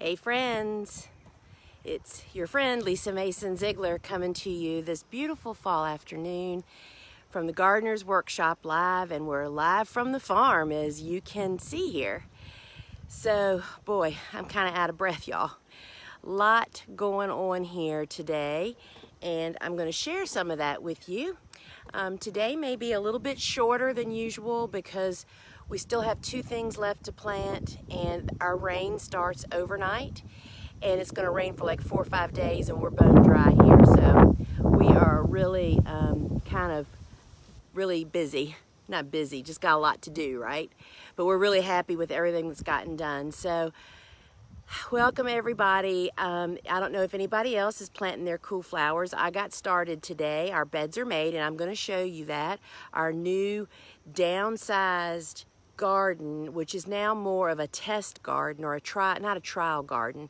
Hey friends, it's your friend Lisa Mason Ziegler coming to you this beautiful fall afternoon from the Gardener's Workshop live, and we're live from the farm as you can see here. So boy, I'm kind of out of breath, y'all. Lot going on here today, and I'm going to share some of that with you. Today may be a little bit shorter than usual because we still have two things left to plant, and our rain starts overnight, and it's going to rain for like 4 or 5 days, and we're bone dry here. So we are really really busy. Not busy, just got a lot to do, right? But we're really happy with everything that's gotten done. So welcome everybody. I don't know if anybody else is planting their cool flowers. I got started today. Our beds are made, and I'm going to show you that. Our new downsized garden, which is now more of a test garden, or not a trial garden,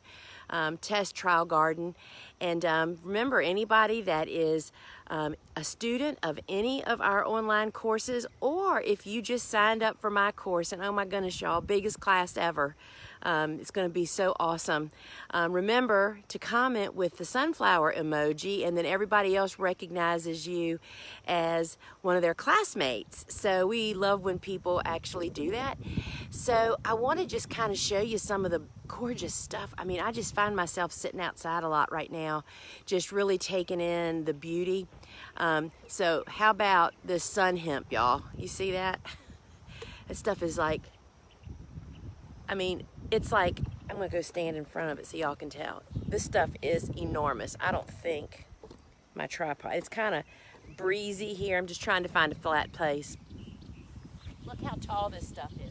test trial garden. And remember, anybody that is a student of any of our online courses, or if you just signed up for my course, and oh my goodness, y'all, biggest class ever. It's going to be so awesome. Remember to comment with the sunflower emoji, and then everybody else recognizes you as one of their classmates. So we love when people actually do that. So I want to just kind of show you some of the gorgeous stuff. I mean, I just find myself sitting outside a lot right now, just really taking in the beauty. So how about this sun hemp, y'all? You see that? That stuff is like, I mean, it's like, I'm gonna go stand in front of it so y'all can tell. This stuff is enormous. I don't think my tripod, it's kind of breezy here. I'm just trying to find a flat place. Look how tall this stuff is.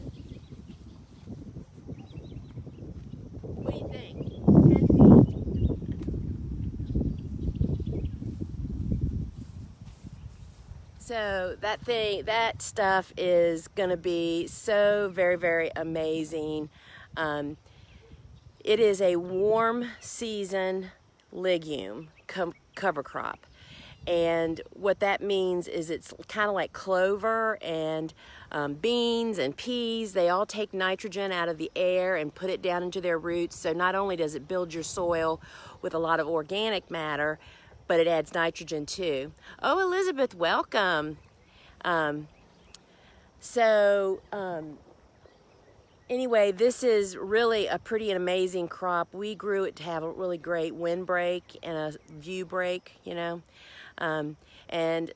What do you think? 10 feet? So that stuff is gonna be so very, very amazing. It is a warm season legume cover crop. And what that means is it's kind of like clover and beans and peas. They all take nitrogen out of the air and put it down into their roots. So not only does it build your soil with a lot of organic matter, but it adds nitrogen too. Oh, Elizabeth, welcome. Anyway, this is really a pretty and amazing crop. We grew it to have a really great wind break and a view break, you know. And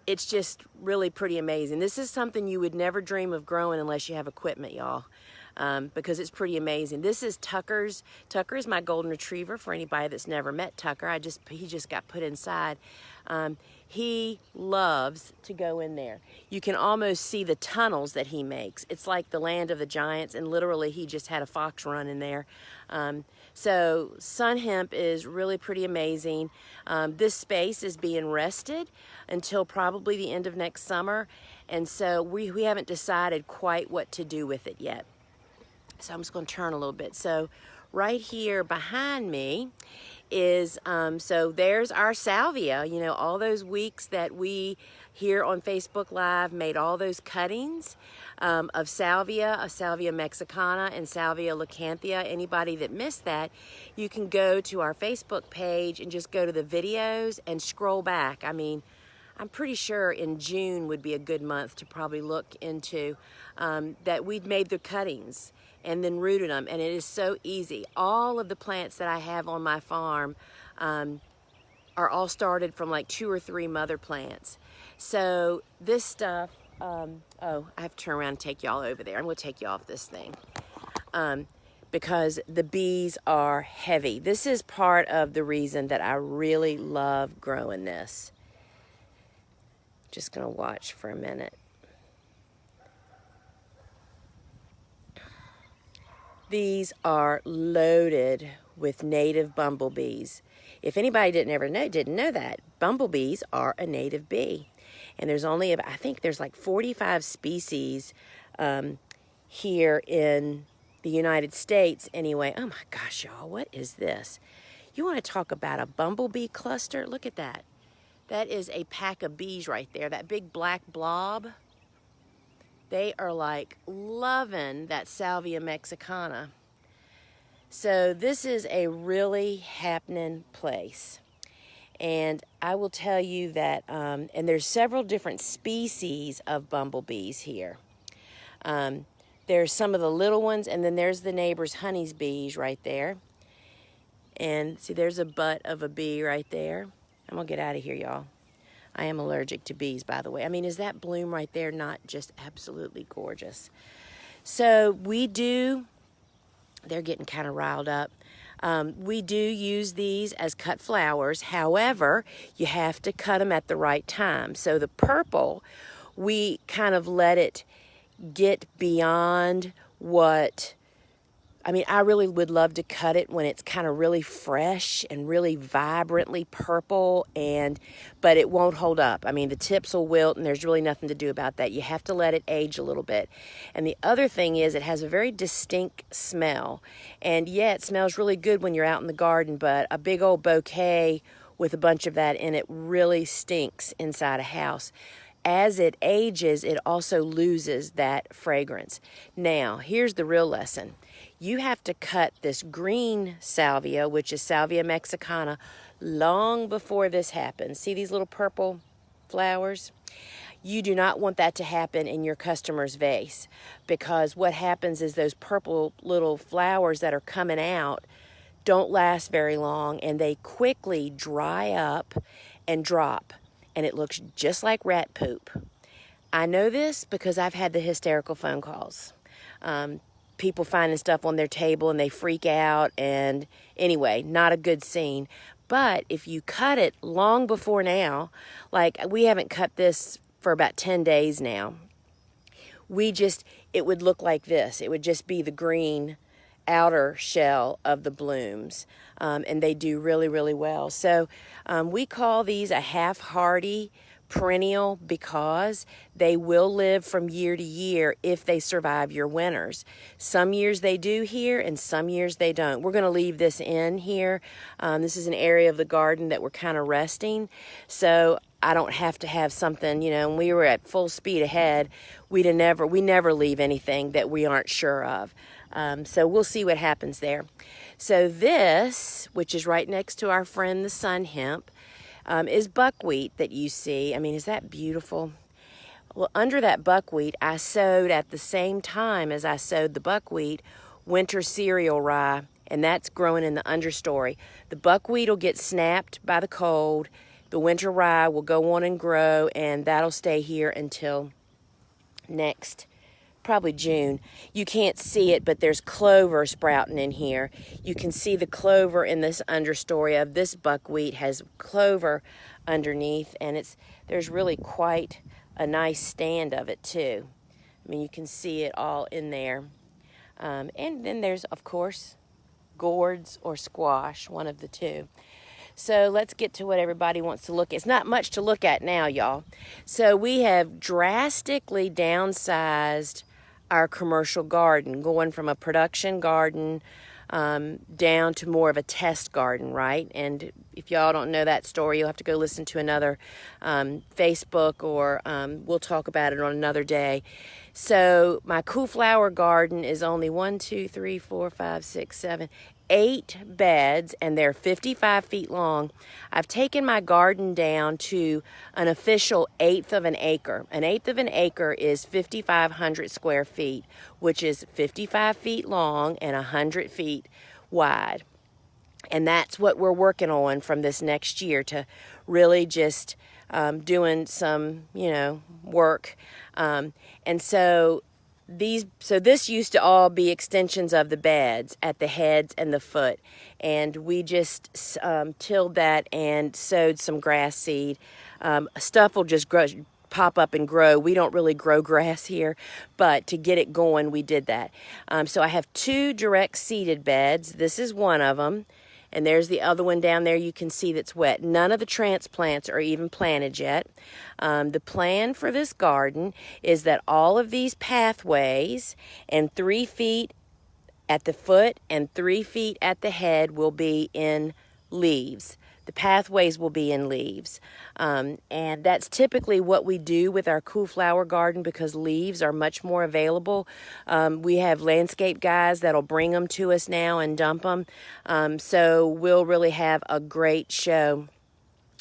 it's just really pretty amazing. This is something you would never dream of growing unless you have equipment, y'all, because it's pretty amazing. This is Tucker's. Tucker is my golden retriever. For anybody that's never met Tucker, he just got put inside. He loves to go in there. You can almost see the tunnels that he makes. It's like the land of the giants, and literally he just had a fox run in there. So sun hemp is really pretty amazing. This space is being rested until probably the end of next summer, and so we haven't decided quite what to do with it yet. So I'm just going to turn a little bit. So right here behind me is, so there's our salvia. You know, all those weeks that we here on Facebook Live made all those cuttings of Salvia mexicana and Salvia leucanthia. Anybody that missed that, you can go to our Facebook page and just go to the videos and scroll back. I mean, I'm pretty sure in June would be a good month to probably look into that we'd made the cuttings and then rooted them, and it is so easy. All of the plants that I have on my farm are all started from like 2 or 3 mother plants. So this stuff, oh, I have to turn around and take y'all over there. I'm gonna take you off this thing because the bees are heavy. This is part of the reason that I really love growing this. Just gonna watch for a minute. These are loaded with native bumblebees. If anybody didn't know that, bumblebees are a native bee. And there's only about, I think there's like 45 species here in the United States anyway. Oh my gosh, y'all, what is this? You want to talk about a bumblebee cluster? Look at that. That is a pack of bees right there, that big black blob. They are like loving that Salvia mexicana. So this is a really happening place. And I will tell you that, and there's several different species of bumblebees here. There's some of the little ones, and then there's the neighbor's honeybees right there. And see, there's a butt of a bee right there. I'm gonna get out of here, y'all. I am allergic to bees, by the way. I mean, is that bloom right there not just absolutely gorgeous? So they're getting kind of riled up. We do use these as cut flowers. However, you have to cut them at the right time. So the purple, we kind of let it get beyond what, I mean, I really would love to cut it when it's kind of really fresh and really vibrantly purple, but it won't hold up. I mean, the tips will wilt, and there's really nothing to do about that. You have to let it age a little bit. And the other thing is it has a very distinct smell. And yeah, it smells really good when you're out in the garden, but a big old bouquet with a bunch of that in it really stinks inside a house. As it ages, it also loses that fragrance. Now, here's the real lesson. You have to cut this green salvia, which is Salvia mexicana, long before this happens. See these little purple flowers? You do not want that to happen in your customer's vase, because what happens is those purple little flowers that are coming out don't last very long, and they quickly dry up and drop, and it looks just like rat poop. I know this because I've had the hysterical phone calls. People finding stuff on their table and they freak out, and anyway, not a good scene. But if you cut it long before now, like we haven't cut this for about 10 days now, it would look like this. It would just be the green outer shell of the blooms, and they do really, really well. So we call these a half-hardy perennial because they will live from year to year if they survive your winters. Some years they do here, and some years they don't. We're going to leave this in here. This is an area of the garden that we're kind of resting, so I don't have to have something, when we were at full speed ahead, we never leave anything that we aren't sure of. So we'll see what happens there. So this, which is right next to our friend the sun hemp, is buckwheat that you see. I mean, is that beautiful? Well, under that buckwheat, I sowed at the same time as I sowed the buckwheat, winter cereal rye, and that's growing in the understory. The buckwheat will get snapped by the cold. The winter rye will go on and grow, and that'll stay here until next, probably June. You can't see it, but there's clover sprouting in here. You can see the clover in this understory of this buckwheat has clover underneath, and there's really quite a nice stand of it too. I mean, you can see it all in there. And then there's, of course, gourds or squash, one of the two. So let's get to what everybody wants to look at. It's not much to look at now, y'all. So we have drastically downsized our commercial garden, going from a production garden down to more of a test garden, right? And if y'all don't know that story, you'll have to go listen to another Facebook, or we'll talk about it on another day. So my cool flower garden is only 8 beds, and they're 55 feet long. I've taken my garden down to an official 1/8 of an acre. An 1/8 of an acre is 5,500 square feet, which is 55 feet long and 100 feet wide. And that's what we're working on from this next year, to really just doing some, work. And so this used to all be extensions of the beds at the heads and the foot, and we just tilled that and sowed some grass seed. Stuff will just pop up and grow. We don't really grow grass here, but to get it going, we did that. So I have 2 direct seeded beds. This is one of them, and there's the other one down there you can see that's wet. None of the transplants are even planted yet. The plan for this garden is that all of these pathways and 3 feet at the foot and 3 feet at the head will be in leaves. the pathways will be in leaves. And that's typically what we do with our cool flower garden because leaves are much more available. We have landscape guys that'll bring them to us now and dump them. So we'll really have a great show.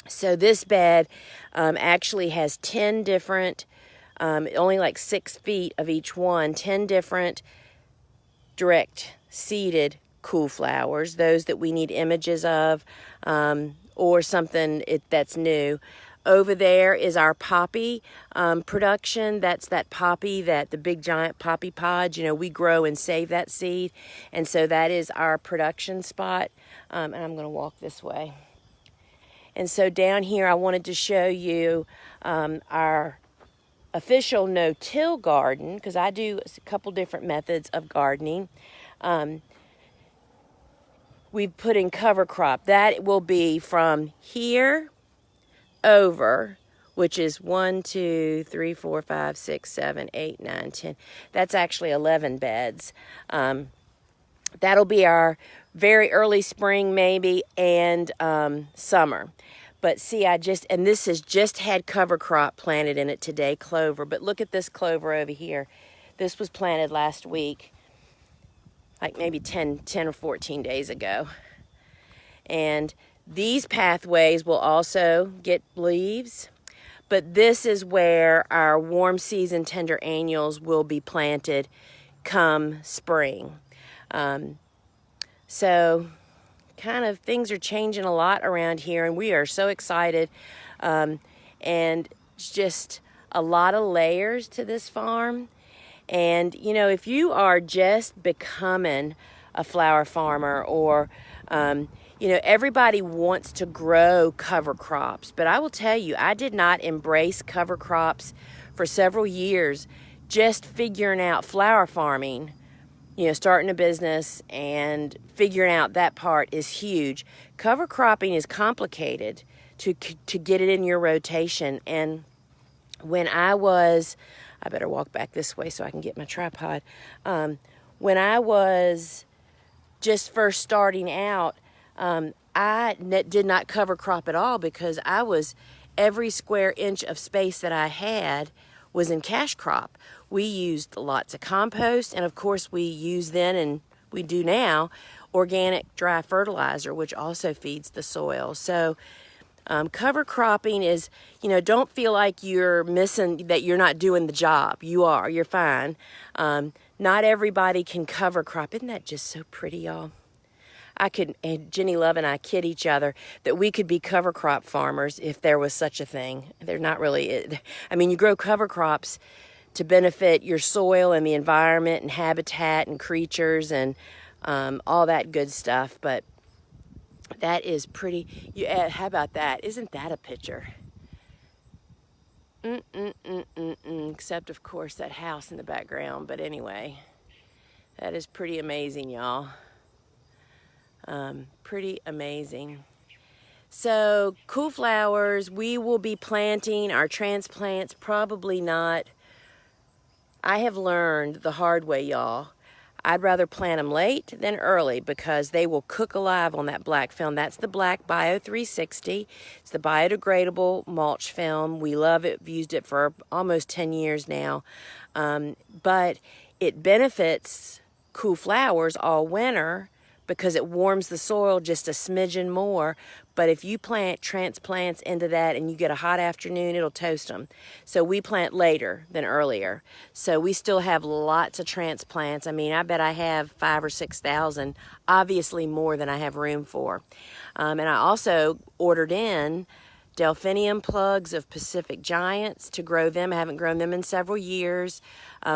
So this bed actually has 10 different, only like 6 feet of each one, 10 different direct seeded cool flowers, those that we need images of, or something that's new. Over there is our poppy production. That's that poppy, that the big giant poppy pods, you know, we grow and save that seed. And so that is our production spot. And I'm going to walk this way. And so down here, I wanted to show you our official no-till garden, because I do a couple different methods of gardening. We've put in cover crop. That will be from here over, which is 1, 2, 3, 4, 5, 6, 7, 8, 9, 10. That's actually 11 beds. That'll be our very early spring maybe and summer. But see, and this has just had cover crop planted in it today, clover. But look at this clover over here. This was planted last week, like maybe 10 or 14 days ago. And these pathways will also get leaves. But this is where our warm season tender annuals will be planted come spring. So kind of things are changing a lot around here, and we are so excited. And it's just a lot of layers to this farm. And, you know, if you are just becoming a flower farmer or, you know, everybody wants to grow cover crops. But I will tell you, I did not embrace cover crops for several years, just figuring out flower farming. You know, starting a business and figuring out that part is huge. Cover cropping is complicated to get it in your rotation. And when I better walk back this way so I can get my tripod. When I was just first starting out, I did not cover crop at all because every square inch of space that I had was in cash crop. We used lots of compost, and of course we use then, and we do now, organic dry fertilizer, which also feeds the soil. So cover cropping is, you know, don't feel like you're missing, that you're not doing the job. You are, you're fine. Not everybody can cover crop. Isn't that just so pretty, y'all? And Jenny Love and I kid each other that we could be cover crop farmers if there was such a thing. They're not really, I mean, you grow cover crops to benefit your soil and the environment and habitat and creatures and all that good stuff. But that is pretty. How about that? Isn't that a picture? Except, of course, that house in the background. But anyway, that is pretty amazing, y'all. Pretty amazing. So, cool flowers, we will be planting our transplants, probably not. I have learned the hard way, y'all. I'd rather plant them late than early because they will cook alive on that black film. That's the black Bio 360. It's the biodegradable mulch film. We love it. We've used it for almost 10 years now. But it benefits cool flowers all winter because it warms the soil just a smidgen more. But if you plant transplants into that and you get a hot afternoon, it'll toast them. So we plant later than earlier. So we still have lots of transplants. I mean, I bet I have 5,000 or 6,000, obviously more than I have room for. And I also ordered in delphinium plugs of Pacific Giants to grow them. I haven't grown them in several years.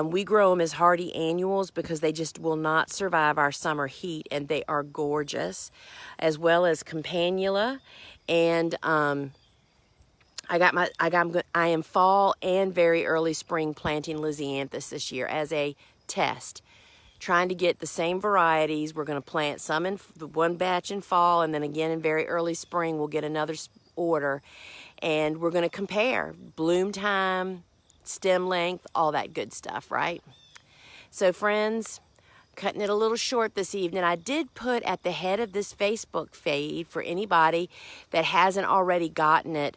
We grow them as hardy annuals because they just will not survive our summer heat, and they are gorgeous, as well as campanula. And I am fall and very early spring planting Lysianthus this year as a test, trying to get the same varieties. We're going to plant some in one batch in fall, and then again in very early spring we'll get another order, and we're going to compare bloom time, stem length, all that good stuff, right? So friends, cutting it a little short this evening. I did put at the head of this Facebook feed for anybody that hasn't already gotten it.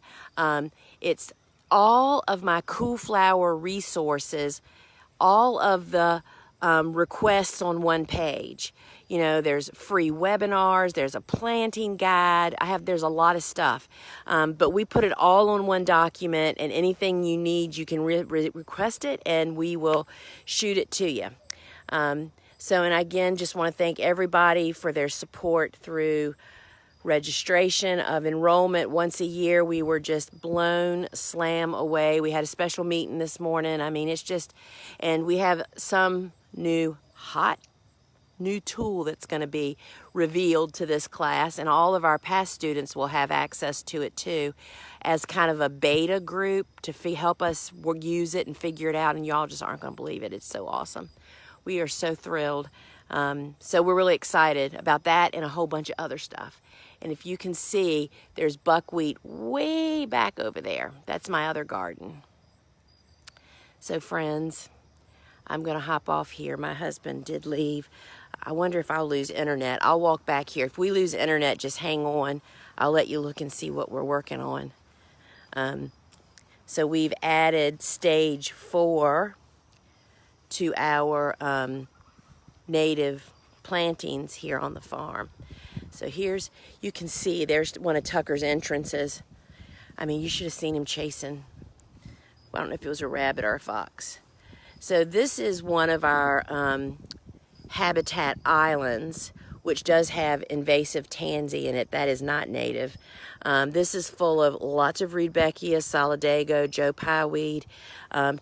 It's all of my cool flower resources, all of the requests on one page. You know, there's free webinars, there's a planting guide, there's a lot of stuff. But we put it all on one document, and anything you need, you can request it and we will shoot it to you. So, and again, just want to thank everybody for their support through registration of enrollment once a year. We were just blown slam away. We had a special meeting this morning. I mean, it's just, and we have some new tool that's going to be revealed to this class, and all of our past students will have access to it too, as kind of a beta group to help us use it and figure it out, and y'all just aren't going to believe it. It's so awesome. We are so thrilled. So we're really excited about that and a whole bunch of other stuff. And if you can see, there's buckwheat way back over there. That's my other garden. So friends, I'm going to hop off here. My husband did leave. I wonder if I'll lose internet. I'll walk back here. If we lose internet, just hang on. I'll let you look and see what we're working on. So we've added stage 4 to our native plantings here on the farm. So here's, you can see there's one of Tucker's entrances. I mean, you should have seen him chasing, I don't know if it was a rabbit or a fox. So this is one of our habitat islands, which does have invasive tansy in it. That is not native. This is full of lots of Rudbeckia, solidago, Joe Pye weed,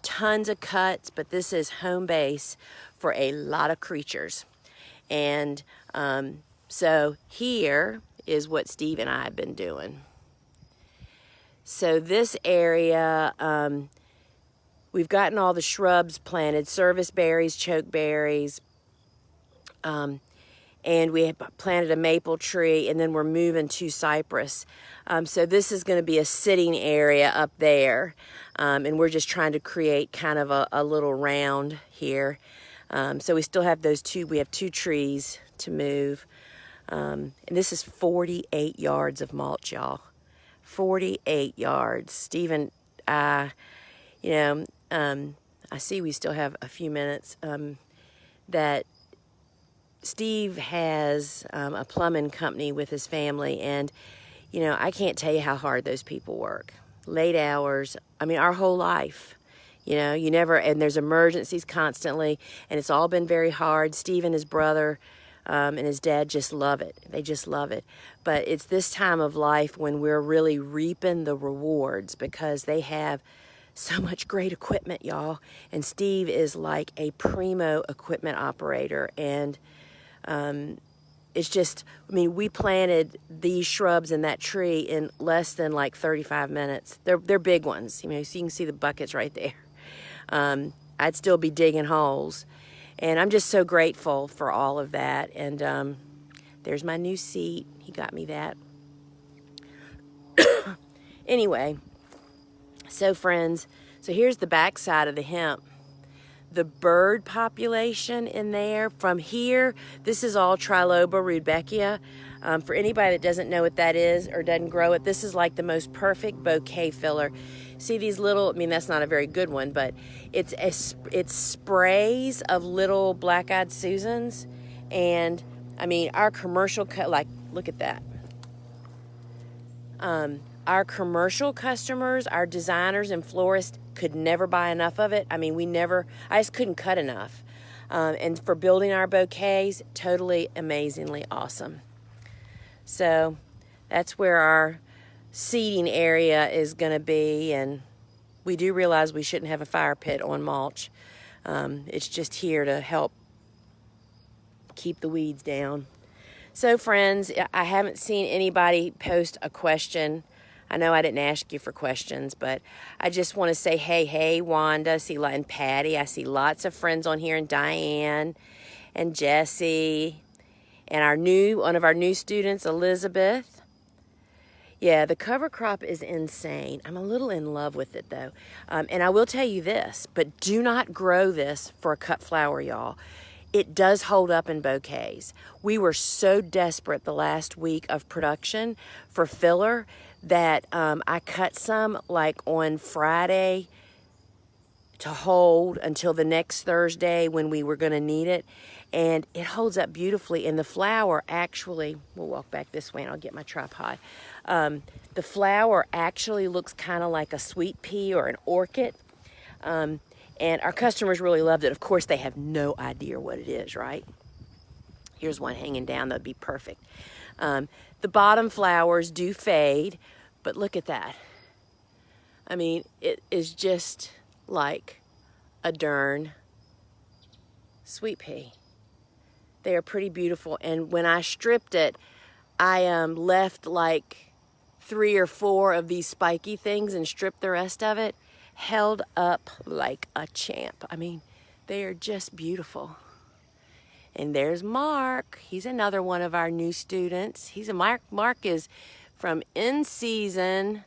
tons of cuts, but this is home base for a lot of creatures. And so here is what Steve and I have been doing. So this area, we've gotten all the shrubs planted, service berries, chokeberries, and we have planted a maple tree, and then we're moving to cypress. So this is going to be a sitting area up there, and we're just trying to create kind of a little round here. So we still have we have 2 trees to move. And this is 48 yards of mulch, y'all. 48 yards. Stephen, I see we still have a few minutes, that Steve has a plumbing company with his family, and I can't tell you how hard those people work. Late hours, I mean, our whole life. You never, and there's emergencies constantly, and it's all been very hard. Steve and his brother and his dad just love it. They just love it. But it's this time of life when we're really reaping the rewards, because they have so much great equipment, y'all. And Steve is like a primo equipment operator, and it's just, I mean, we planted these shrubs and that tree in less than like 35 minutes. They're big ones, so you can see the buckets right there. I'd still be digging holes, and I'm just so grateful for all of that. And there's my new seat. He got me that. Anyway, so friends, so here's the back side of the hemp. The bird population in there, from here, this is all Triloba Rudbeckia. For anybody that doesn't know what that is or doesn't grow it, this is like the most perfect bouquet filler. See these little, I mean, that's not a very good one, but it's sprays of little black-eyed Susans. And I mean, our commercial, like, look at that. Our commercial customers, our designers and florists could never buy enough of it. I mean, I just couldn't cut enough. And for building our bouquets, totally amazingly awesome. So that's where our seating area is going to be. And we do realize we shouldn't have a fire pit on mulch. It's just here to help keep the weeds down. So friends, I haven't seen anybody post a question. I know I didn't ask you for questions, but I just want to say, hey, Wanda, and Patty. I see lots of friends on here, and Diane, and Jessie, and one of our new students, Elizabeth. Yeah, the cover crop is insane. I'm a little in love with it, though. And I will tell you this, but do not grow this for a cut flower, y'all. it does hold up in bouquets. We were so desperate the last week of production for filler that I cut some like on Friday to hold until the next Thursday when we were going to need it. And it holds up beautifully. And the flower actually, we'll walk back this way and I'll get my tripod. The flower actually looks kind of like a sweet pea or an orchid. And our customers really loved it. Of course, they have no idea what it is, right? Here's one hanging down that'd be perfect. The bottom flowers do fade, but look at that. I mean, it is just like a darn sweet pea. They are pretty beautiful. And when I stripped it, I left like 3 or 4 of these spiky things and stripped the rest of it. Held up like a champ. I mean, they are just beautiful. And there's Mark. He's another one of our new students. Mark is from In Season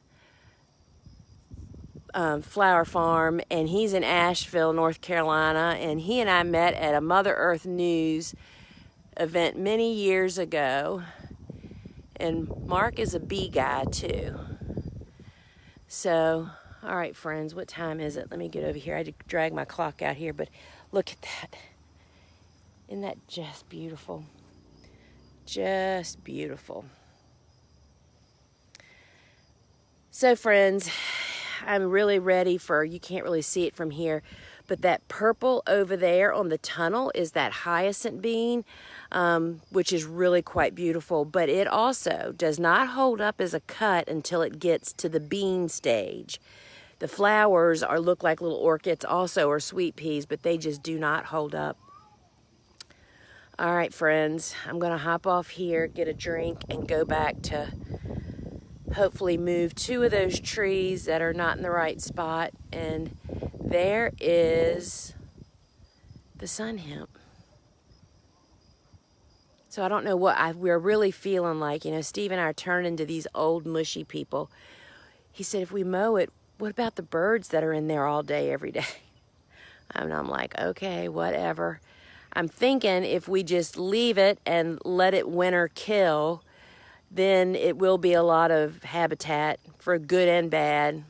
Flower Farm, and he's in Asheville, North Carolina. And he and I met at a Mother Earth News event many years ago. And Mark is a bee guy too. So, all right, friends, what time is it? Let me get over here. I had to drag my clock out here, but look at that. Isn't that just beautiful? Just beautiful. So, friends, I'm really ready for, you can't really see it from here, but that purple over there on the tunnel is that hyacinth bean, which is really quite beautiful. But it also does not hold up as a cut until it gets to the bean stage. The flowers look like little orchids also, or sweet peas, but they just do not hold up. All right, friends, I'm going to hop off here, get a drink, and go back to hopefully move 2 of those trees that are not in the right spot. And there is the sun hemp. So I don't know what we're really feeling like. You know, Steve and I are turning into these old mushy people. He said, if we mow it, what about the birds that are in there all day, every day? And I'm like, okay, whatever. I'm thinking if we just leave it and let it winter kill, then it will be a lot of habitat for good and bad.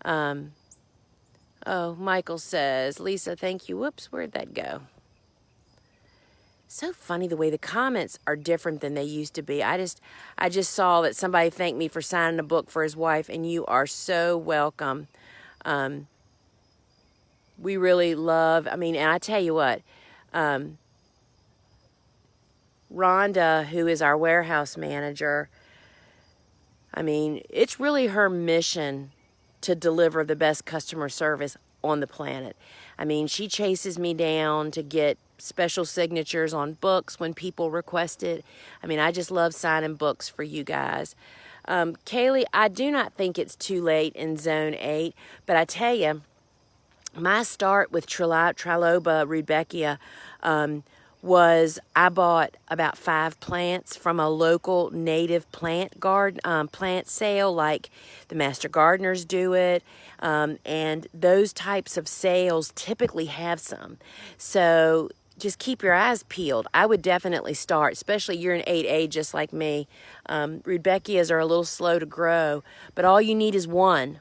Oh, Michael says, Lisa, thank you. Whoops, where'd that go? So funny the way the comments are different than they used to be. I just saw that somebody thanked me for signing a book for his wife, and you are so welcome. We really love, and I tell you what, Rhonda, who is our warehouse manager, it's really her mission to deliver the best customer service on the planet. She chases me down to get special signatures on books when people request it. I just love signing books for you guys. Kaylee, I do not think it's too late in Zone 8, but I tell you, my start with Triloba Rudbeckia was I bought about 5 plants from a local native plant sale, like the Master Gardeners do it, and those types of sales typically have some. So just keep your eyes peeled. I would definitely start, especially you're an 8A just like me. Rudbeckias are a little slow to grow, but all you need is one.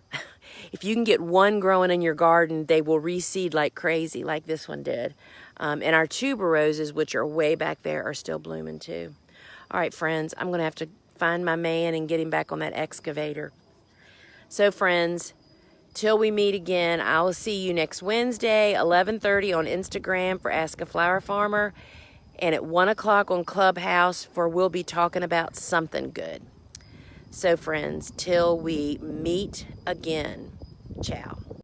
If you can get one growing in your garden, they will reseed like crazy, like this one did. And our tuberoses, which are way back there, are still blooming too. All right, friends, I'm going to have to find my man and get him back on that excavator. So, friends, till we meet again, I will see you next Wednesday, 11:30 on Instagram for Ask a Flower Farmer, and at 1 o'clock on Clubhouse for we'll be talking about something good. So, friends, till we meet again, ciao.